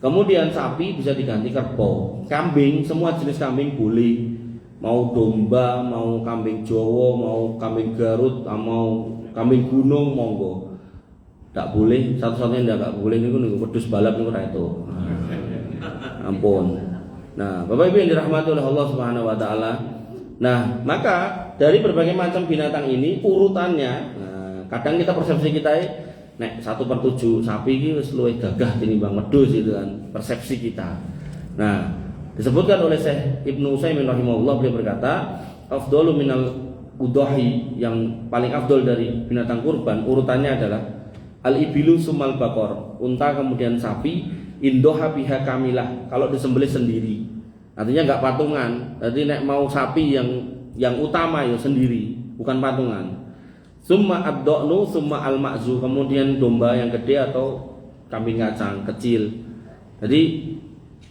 Kemudian sapi bisa diganti kerbau. Kambing, semua jenis kambing boleh. Mau domba, mau kambing Jawa, mau kambing Garut, mau kambing gunung, monggo. Tak boleh, satu-satunya nggak boleh niku wedhus balap niku ra itu. Ampun. Nah, Bapak Ibu yang dirahmati oleh Allah Subhanahu wa taala. Nah, maka dari berbagai macam binatang ini urutannya, kadang kita persepsi kita nek 1/7 sapi iki wis luwih gagah tinimbang wedhus itu kan, persepsi kita. Nah, disebutkan oleh Syekh Ibnu Utsaimin rahimahullah, beliau berkata, afdalu minal udhahi, yang paling afdol dari binatang kurban urutannya adalah al-ibilu sumal bakor, unta kemudian sapi, indoha biha kamilah, kalau disembelih sendiri. Artinya enggak patungan. Jadi nek mau sapi yang utama ya sendiri, bukan patungan. Summa ad-da'nu summa al-ma'zu, kemudian domba yang gede atau kambing kacang kecil. Jadi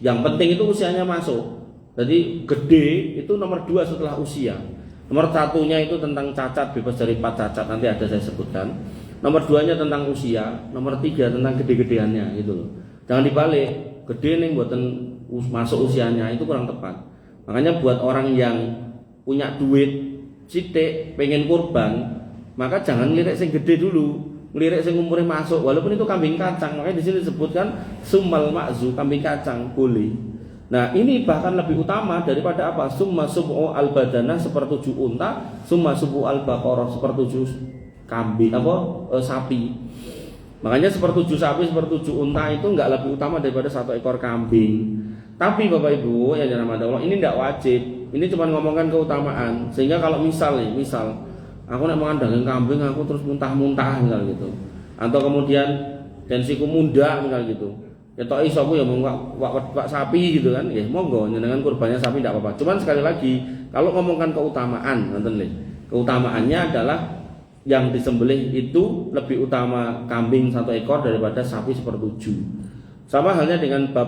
yang penting itu usianya masuk. Jadi gede itu nomor 2 setelah usia. Nomor 1-nya itu tentang cacat, bebas dari 4 cacat, nanti ada saya sebutkan. Nomor 2-nya tentang usia, nomor 3 tentang gede-gedeannya gitu loh. Jangan dibalik, gede nih buatan masuk usianya, itu kurang tepat. Makanya buat orang yang punya duit sithik pengen kurban, maka jangan lirik sing gede dulu, lirik sing umurnya masuk, walaupun itu kambing kacang. Makanya di sini disebutkan summal ma'zu, kambing kacang boleh. Nah, ini bahkan lebih utama daripada apa? Summa sub'u al-badana, sepertujuh unta, summa sub'u al-baqarah, sepertujuh kambing sapi. Makanya sepertujuh sapi, sepertujuh unta itu enggak lebih utama daripada 1 ekor kambing. Tapi Bapak Ibu yang dirahmati Allah, ini enggak wajib. Ini cuma ngomongkan keutamaan. Sehingga kalau misal aku nek mangan daging kambing aku terus muntah-muntah misal gitu. Atau kemudian tensiku munda misal gitu. Ketok iso aku ya mau wak sapi gitu kan. Ya monggo njenengan kurbannya sapi enggak apa-apa. Cuman sekali lagi kalau ngomongkan keutamaan, ngoten lho. Keutamaannya adalah yang disembelih itu lebih utama kambing 1 ekor daripada sapi 1/7. Sama halnya dengan bab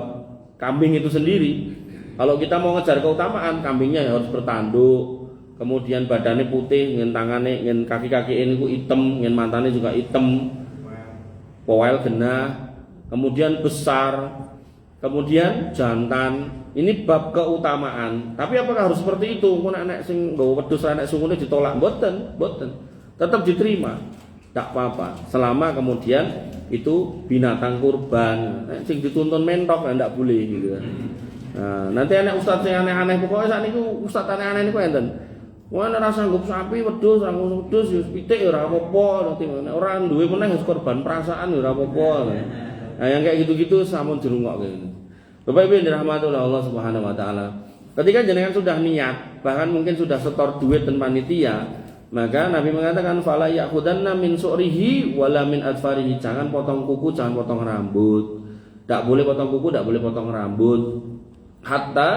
kambing itu sendiri. Kalau kita mau ngejar keutamaan, kambingnya ya harus bertanduk. Kemudian badannya putih, ngin tangannya, ngin kaki-kaki ini hitam, ngin matanya juga hitam, poel genah, kemudian besar, kemudian jantan. Ini bab keutamaan. Tapi apakah harus seperti itu? Kok nek sing nggawa wedhus nek sungune ditolak? Mboten. Tetap diterima. Tak apa-apa. Selama kemudian itu binatang kurban. Nek sing dituntun mentok ndak boleh gitu. Nah, nanti anak ustaz yang aneh-aneh pokoknya saat niku ustaz aneh-aneh niku enten. Wah, nek ora sanggup sapi wedhus, ora wedhus ya pitik ya ora apa-apa, nanti ora duwe meneh wis korban perasaan ya ora apa-apa. Nah, yang kayak gitu-gitu sampun dirungokke. Bapak Ibu yang dirahmati oleh Allah Subhanahu wa taala. Ketika jenengan sudah niat, bahkan mungkin sudah setor duit dan panitia, maka Nabi mengatakan fala ya'khudanna min su'rihi wala min adfarihi, jangan potong kuku, jangan potong rambut. Tidak boleh potong kuku, tidak boleh potong rambut. Hatta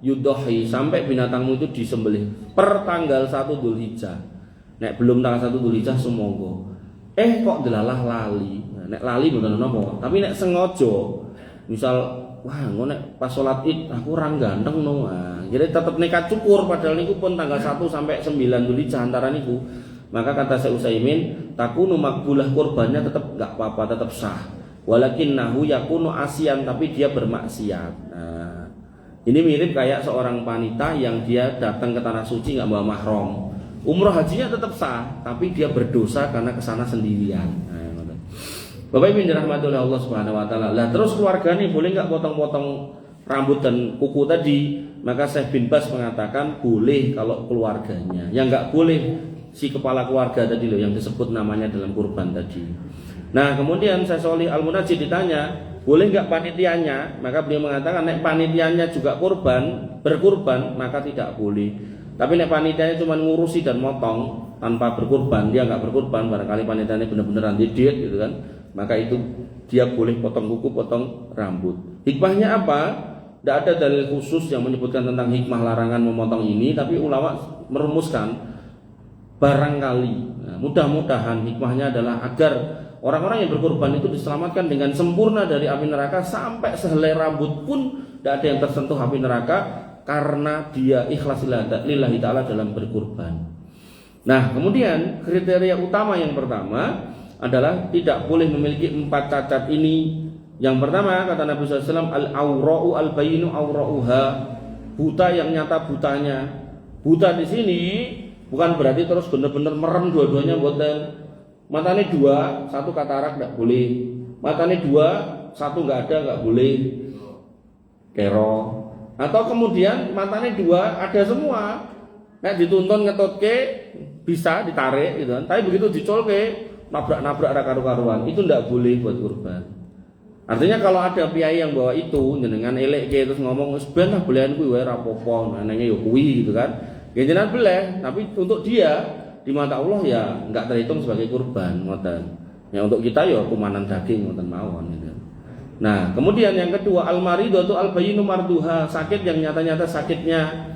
yudohi, sampai binatangmu itu disembelih per tanggal 1 Dzulhijjah. Nek belum tanggal 1 Dzulhijjah sumangga. Kok delalah lali. Nek lali mboten napa, tapi nek sengaja misal wah engko nek pas salat Id aku ora ganteng no. Jadi tetap nekat cukur padahal niku pun tanggal 1 sampai 9 Dzulhijjah antara niku. Maka kata Syekh Utsaimin, takunu makbulah kurbannya tetap enggak apa-apa, tetap sah. Walakinnahu yakunu asian, tapi dia bermaksiat. Nah, ini mirip kayak seorang wanita yang dia datang ke tanah suci enggak bawa mahram. Umroh hajinya tetap sah, tapi dia berdosa karena kesana sendirian. Nah, Bapak Ibu yang dirahmati oleh Allah Subhanahu wa taala. Lah terus keluarga nih boleh enggak potong-potong rambut dan kuku tadi? Maka Syekh bin Bas mengatakan boleh kalau keluarganya. Yang enggak boleh si kepala keluarga tadi loh yang disebut namanya dalam kurban tadi. Nah kemudian Syekh Sholih Al-Munajjid ditanya, boleh nggak panitianya? Maka beliau mengatakan nek panitianya juga berkurban maka tidak boleh. Tapi nek panitianya cuma ngurusi dan motong tanpa berkurban, dia nggak berkurban, barangkali panitianya benar-benar diet gitu kan, maka itu dia boleh potong kuku, potong rambut. Hikmahnya apa? Tidak ada dalil khusus yang menyebutkan tentang hikmah larangan memotong ini, tapi ulama merumuskan barangkali, mudah-mudahan hikmahnya adalah agar orang-orang yang berkorban itu diselamatkan dengan sempurna dari api neraka, sampai sehelai rambut pun tidak ada yang tersentuh api neraka karena dia ikhlas lillahi ta'ala dalam berkorban. Nah kemudian kriteria utama yang pertama adalah tidak boleh memiliki 4 cacat ini. Yang pertama kata Nabi SAW, al-awra'u al-bayinu awra'uha, buta yang nyata butanya. Buta di sini bukan berarti terus benar-benar merem dua-duanya, buatan matanya 2, 1 katarak tidak boleh, matanya 2, 1 nggak ada nggak boleh, kero. Atau kemudian matanya 2 ada semua, nah dituntun ngetotke bisa ditarik gitu kan, tapi begitu dicolke nabrak-nabrak ada karu-karuan, itu tidak boleh buat kurban. Artinya kalau ada piyai yang bawa itu jenengan elek terus ngomong ben lah belian kuwi wae rapopo, nanya yo kuwi gitu kan. Ya jenengan boleh, tapi untuk dia di mata Allah ya enggak terhitung sebagai kurban, ngoten. Ya untuk kita ya kumanan daging ngoten mawon gitu. Nah, kemudian yang kedua al-maridatu al-bayyinu marduha, sakit yang nyata-nyata sakitnya.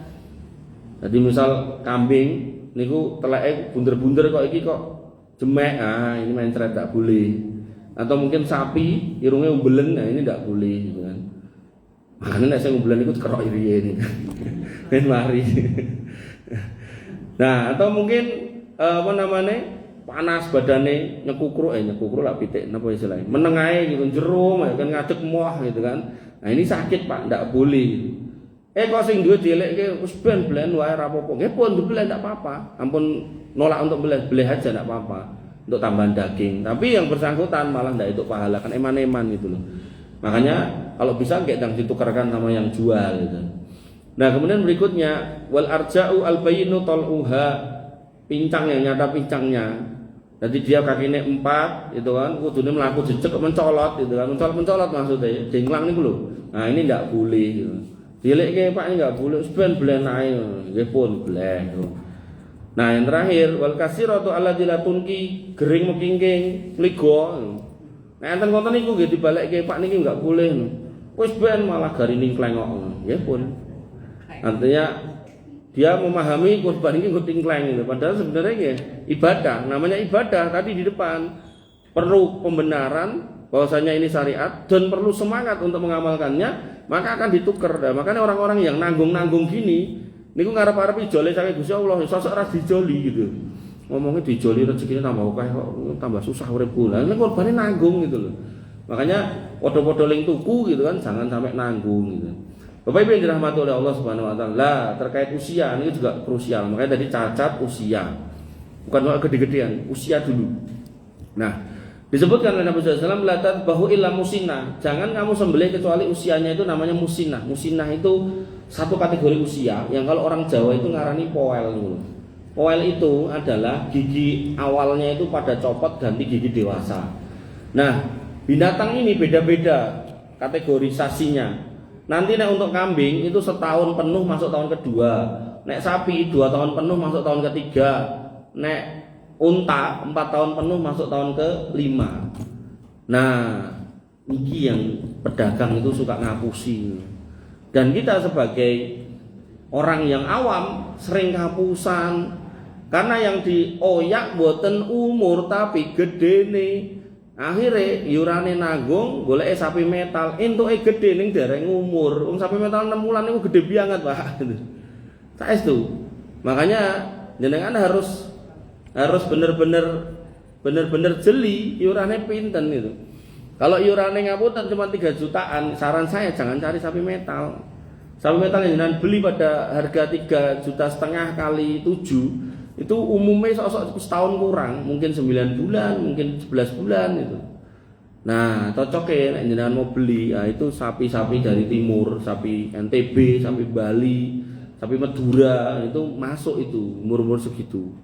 Jadi misal kambing niku teleke bunder-bunder kok iki kok jemek, ini main ceret tak boleh. Atau mungkin sapi irungnya umbelen, nah ini tidak boleh gitu kan. Makanya nek saya umbelen itu kerok iriye ini. Ben mari. Nah, atau mungkin apa namanya? Panas badane nyekukru lah pitik napa istilahnya. Menengae gitu jero kan ngadeg moh gitu kan. Nah, ini sakit Pak, tidak boleh. Kok sing duwe dielekke wis ben belen wae ra apa-apa. Nggih pun dibeli tidak apa-apa. Ampun nolak untuk beli aja tidak apa-apa. Untuk tambahan daging, tapi yang bersangkutan malah tidak itu pahala, kan eman-eman gitu loh. Makanya kalau bisa kadang ditukarkan sama yang jual gitu. Nah kemudian berikutnya wal arja'u al bayinu tal'uha, pincang yang nyata pincangnya. Jadi dia kakinya 4 gitu kan, kudune mlaku jejeg mencolot gitu kan, mencolot maksudnya jenglang niku lho. Nah ini tidak boleh gitu. Dilekke Pak ini enggak boleh, ben blen ae nggih pun bleh gitu. Nah yang terakhir wal kasiratu allati la tunki, gering mekingking ligo. Nah enten konten niku nggih dibalekke Pak niki enggak boleh. Wis ben malah garining klengok. Nggih pun. Artinya dia memahami kurban ini nggo tingkleng gitu. Padahal sebenarnya ya ibadah, namanya ibadah tadi di depan. Perlu pembenaran bahwasanya ini syariat dan perlu semangat untuk mengamalkannya, maka akan ditukar. Nah, makanya orang-orang yang nanggung-nanggung gini niku ngarep-arep ijole saking Gusti Allah, sosok ora dijoli gitu. Ngomongnya dijoli rezekine tambah akeh kok tambah susah uripku. Lah nek korbane nanggung gitu loh. Makanya padha-padha ling tuku gitu kan, jangan sampai nanggung gitu. Bapak Ibu yang dirahmati oleh Allah Subhanahu wa taala, terkait usia ini juga krusial. Makanya tadi cacat usia. Bukan soal gede-gedean, usia dulu. Nah, disebutkan oleh Nabi SAW latat bahu illa musinah. Jangan kamu sembelih kecuali usianya itu namanya musinah. Musinah itu satu kategori usia yang kalau orang Jawa itu ngarani poel dulu. Poel itu adalah gigi awalnya itu pada copot ganti gigi dewasa. Nah, binatang ini beda-beda kategorisasinya. Nanti nek untuk kambing itu setahun penuh masuk tahun kedua. Nek sapi 2 tahun penuh masuk tahun ketiga. Nek unta 4 tahun penuh masuk tahun ke-5. Nah, ini yang pedagang itu suka ngapusi. Dan kita sebagai orang yang awam sering ngapusan karena yang dioyak boten umur tapi gede nih. Akhirnya iurane nanggung golek sapi metal entuke gede ning dereng umur. Sapi metal 6 bulan itu gede banget, Pak. Saestu. Makanya jenengan harus bener-bener jeli iurannya pinten itu. Kalau iurannya ngapunten cuma 3 jutaan, saran saya jangan cari sapi metal. Sapi metal yang jenengan beli pada harga 3,5 juta kali 7 itu umumnya sok-sok setahun kurang, mungkin 9 bulan, mungkin 11 bulan itu. Nah, cocoknya nek jenengan mau beli, nah itu sapi-sapi dari timur, sapi NTB, sapi Bali, sapi Madura itu masuk itu umur-umur segitu.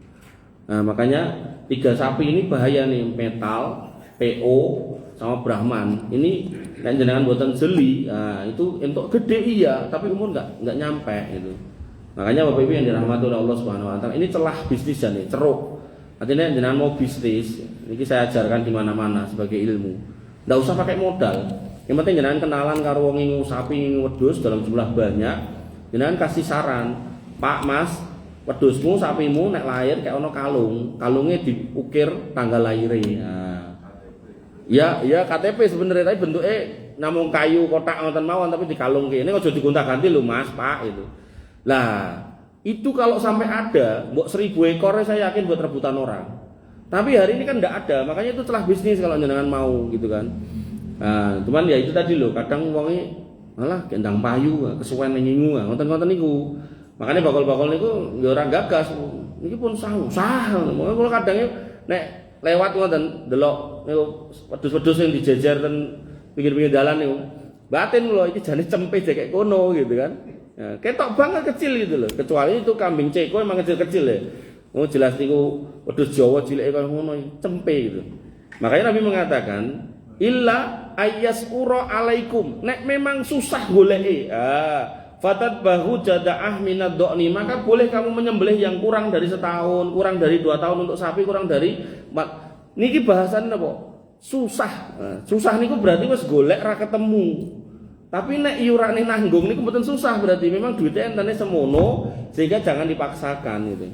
Nah, makanya 3 sapi ini bahaya nih, metal, PO sama Brahman. Ini nek jenengan buatan jeli, nah, itu entuk gede iya, tapi umur nggak nyampe itu. Makanya Bapak Ibu yang dirahmati oleh Allah Subhanahu wa taala, ini celah bisnis ya nih, ceruk. Artinya jenengan mau bisnis, ini saya ajarkan di mana-mana sebagai ilmu. Nggak usah pakai modal. Yang penting jenengan kenalan karo wong ngingu sapi ngingu wedhus dalam jumlah banyak. Jenengan kasih saran, "Pak, Mas, wedhusmu sapimu nek lahir kayak ono kalung, kalungnya diukir tanggal lahirnya." Nah, ya KTP sebenarnya tapi bentuknya namung kayu kotak ngoten mawon tapi dikalungke. Ini aja digonta-ganti lho Mas, Pak itu. Lah, itu kalau sampai ada, mbok 1000 ekor saya yakin buat rebutan orang. Tapi hari ini kan enggak ada, makanya itu telah bisnis kalau jenengan mau gitu kan. Nah, cuman ya itu tadi loh, kadang wonge malah gendang payu, kesuwen ngingu, ngoten-ngoten niku. Makanya bakal-bakal niku ya ora gagas. Niki pun sah. Makanya kula kadang nek lewat ngoten delok niku wedhus-wedhus sing dijejer ten pinggir-pinggir dalan niku. Batin lho iki jane cempe kayak kono gitu kan. Nah, ketok banget kecil gitu loh. Kecuali itu kambing ceko emang kecil-kecil ya. Oh jelas niku wedhus Jawa cilike kaya ngono cempe gitu. Makanya Nabi mengatakan illa ayyasura alaikum. Nek memang susah goleke. Fatat bahu jadaah minad do'ni, maka boleh kamu menyembelih yang kurang dari setahun, kurang dari 2 tahun untuk sapi, kurang dari niki bahasan apa? Susah. Nah, susah niku berarti wis golek ra ketemu. Tapi nek iurane nanggung niku mboten susah, berarti memang duitnya entene semono sehingga jangan dipaksakan gitu.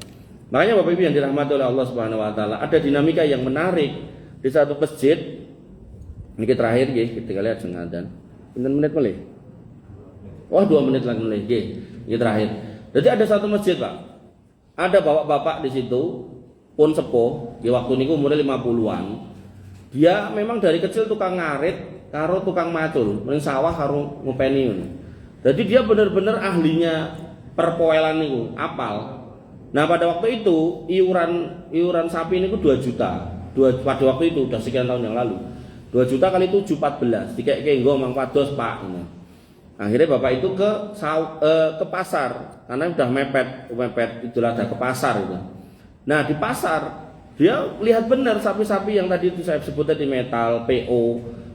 Makanya Bapak Ibu yang dirahmati oleh Allah Subhanahu wa taala, ada dinamika yang menarik di satu masjid. Niki terakhir nggih, kita lihat jeng adzan. Pinten menit melih? Wah 2 menit lagi mulai, ini terakhir. Jadi ada satu masjid Pak, ada bapak-bapak di situ, pun sepuh, di waktu niku umurnya 50-an. Dia memang dari kecil tukang ngarit, karo tukang macul, mending sawah karo ngopeni. Jadi dia benar-benar ahlinya perpoelan niku, apal. Nah pada waktu itu iuran sapi niku 2 juta. Pada waktu itu udah sekian tahun yang lalu. 2 juta kali 7 14. Dikek-kek nggo mang pados Pak. Akhirnya bapak itu ke pasar karena udah mepet itulah ada ke pasar itu. Nah di pasar dia lihat benar sapi-sapi yang tadi itu saya sebut tadi metal, PO,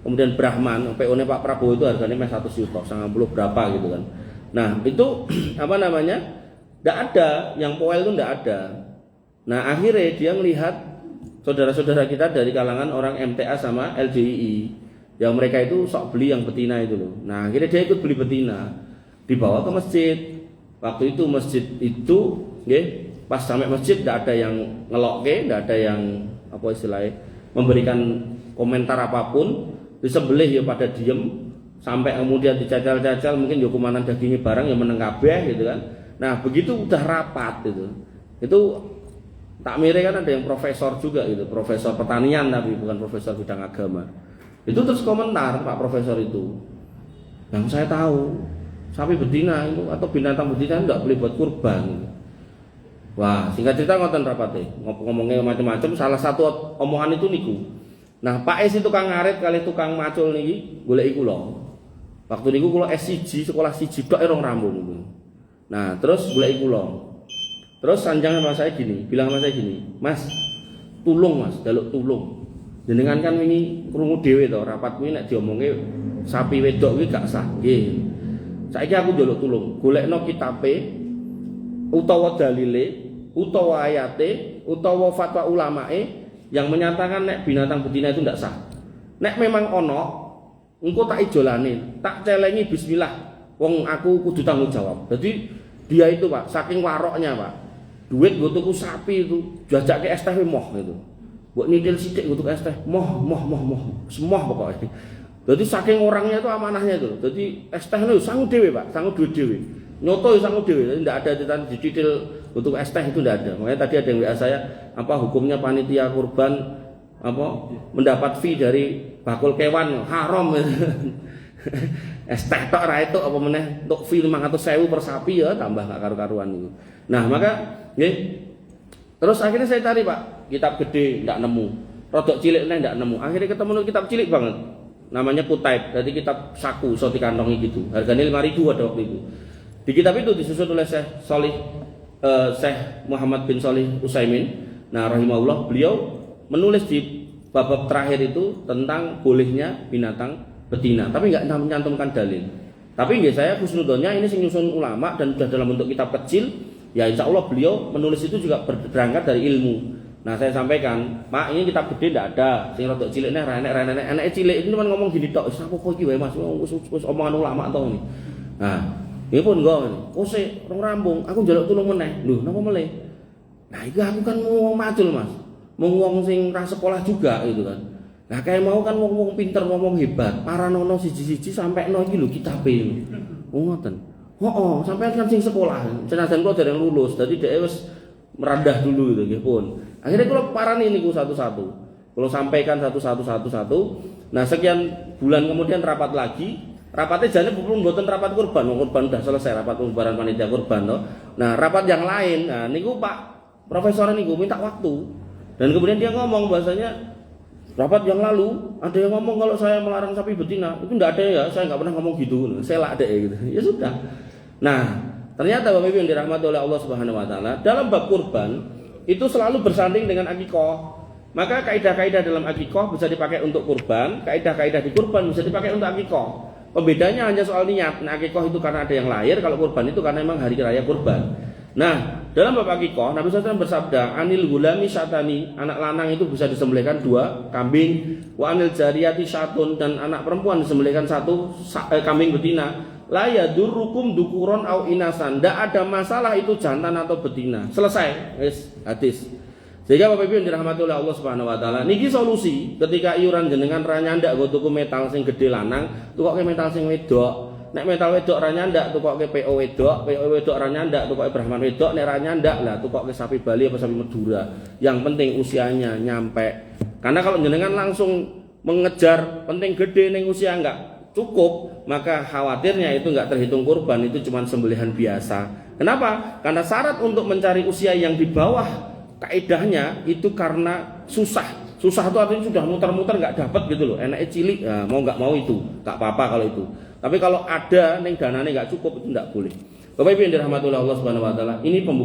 kemudian Brahman. PO-nya Pak Prabowo itu harganya 1 juta, 90 berapa gitu kan. Nah itu apa namanya? Tidak ada, yang poel itu tidak ada. Nah akhirnya dia melihat saudara-saudara kita dari kalangan orang MTA sama LDII. Yang mereka itu sok beli yang betina itu loh. Nah akhirnya dia ikut beli betina, dibawa ke masjid. Waktu itu masjid itu, pas sampai masjid tidak ada yang ngelok, tidak ada yang apa istilahnya memberikan komentar apapun, disembelih ya pada diem, sampai kemudian dicacal-cacal, mungkin ya kumanan dagingnya barang yang meneng kabeh gitu kan. Nah begitu udah rapat itu takmire kan ada yang profesor juga gitu, profesor pertanian tapi bukan profesor bidang agama. Itu terus komentar Pak Profesor itu, yang saya tahu sapi betina itu atau binatang betina enggak boleh buat kurban. Wah singkat cerita ngoten rapate ngomongnya macam-macam. Salah satu omongan itu niku. Nah Pak S itu tukang ngarit kali tukang macul niki golek kula. Waktu niku kula S1 sekolah 1 tok erong rambung. Nah terus golek kula. Terus sanjang sama saya gini, bilang sama saya gini, Mas tulung Mas, jaluk tulung. Jenengan kan wingi krungu dhewe to, rapat kuwi nek diomongke sapi wedok kuwi gak sah. Nggih. Saiki aku njaluk tulung, golekno kitabe utawa dalile, utawa ayate, utawa fatwa ulamae yang menyatakan nek binatang betina itu ndak sah. Nek memang ono, engko tak ijolane, tak celengi bismillah. Wong aku kudu tanggung jawab. Jadi dia itu Pak, saking waroknya Pak. Duit nggo tuku sapi itu, jajake es teh moh gitu. Buat nidil sidik untuk es teh, moh, semua pokoknya. Jadi saking orangnya itu amanahnya itu. Jadi es teh itu sanggup dewe Pak, sanggup duit dewe. Nyoto sanggup dewe, tidak ada dicicil untuk es teh itu tidak ada. Makanya tadi ada yang WA saya, apa hukumnya panitia kurban apa mendapat fee dari bakul kewan haram. Es teh tok ra itu apa meneh untuk fee 500.000 per sapi ya tambah gak karu-karuan itu. Nah, maka nggih terus akhirnya saya cari Pak, kitab gede ndak nemu, rodok cilik ndak nemu. Akhirnya ketemu kitab cilik banget, namanya Kutaib. Jadi kitab saku, iso dikantongi gitu. Harganya 5.000 ada waktu itu. Di kitab itu disusun oleh Syekh Muhammad bin Shalih Utsaimin. Nah, rahimahullah beliau menulis di bab terakhir itu tentang bolehnya binatang betina, tapi nggak mencantumkan dalil. Tapi nggih saya husnudzonnya ini sing nyusun ulama dan sudah dalam bentuk kitab kecil, ya insya Allah beliau menulis itu juga berangkat dari ilmu. Nah saya sampaikan, Pak ini kitab gede tidak ada, sing rodok cilik nih renek cilik ini cuma ngomong gini tok, apa kok iki wae Mas, wis omongan ulama to ini. Nah, ini pun enggak ini. Kose rong rambung, aku njaluk tulung meneh. Lho, napa meleh? Nah, iki aku kan mau macul, Mas. Mau wong sing ra sekolah juga gitu kan. Nah, kayak mau kan wong pinter, ngomong hebat, paranono siji-siji sampai no iki lho kitabe. Ngoten. Heeh, sampean kan sing sekolah. Senajan kula dereng lulus, dadi dhek wis merendah dulu gitu nggih pun. Akhirnya kula parani niku satu-satu. Kula sampaikan satu-satu. Nah, sekian bulan kemudian rapat lagi. Rapatnya jane belum mboten rapat kurban udah selesai rapat pembubaran panitia kurban toh. Nah, rapat yang lain. Nah, niku Pak Profesor niku minta waktu. Dan kemudian dia ngomong bahasanya rapat yang lalu ada yang ngomong kalau saya melarang sapi betina. Itu enggak ada ya, saya enggak pernah ngomong gitu. Saya lah deh gitu. Ya sudah. Nah, ternyata Bapak Ibu yang dirahmati oleh Allah Subhanahu wa taala, dalam bab kurban itu selalu bersanding dengan akikah. Maka kaidah-kaidah dalam akikah bisa dipakai untuk kurban, kaidah-kaidah di kurban bisa dipakai untuk akikah. Pembedanya hanya soal niat. Nah, akikah itu karena ada yang lahir, kalau kurban itu karena memang hari raya kurban. Nah, dalam bab akikah Nabi SAW bersabda, anil gulami syatani, anak lanang itu bisa disembelihkan 2 kambing, wa anil jariyati syatun, dan anak perempuan disembelihkan 1 kambing betina. La yadurrukum dukuron au inasan, tidak ada masalah itu jantan atau betina. Selesai, hadis. Sehingga Bapak Ibu yang dirahmati oleh Allah Subhanahu wa taala, niki solusi ketika iuran jenengan ra nyandak nggo tuku metal sing gede lanang, tukoke metal sing wedok. Nek metal wedok ra nyandak, tukoke PO wedok ra nyandak, tukoke Brahman wedok, nek ra nyandak lah tukoke sapi Bali apa sapi Madura. Yang penting usianya nyampe. Karena kalau jenengan langsung mengejar penting gede ning usia enggak cukup, maka khawatirnya itu enggak terhitung kurban, itu cuma sembelihan biasa. Kenapa? Karena syarat untuk mencari usia yang di bawah kaidahnya itu karena susah itu artinya sudah muter-muter nggak dapat gitu loh, enaknya cilik, ya, mau nggak mau itu nggak apa-apa kalau itu. Tapi kalau ada neng dananya nggak cukup itu nggak boleh. Bapak Ibu yang dirahmati oleh Allah Subhanahu Wa Taala, ini pembukaan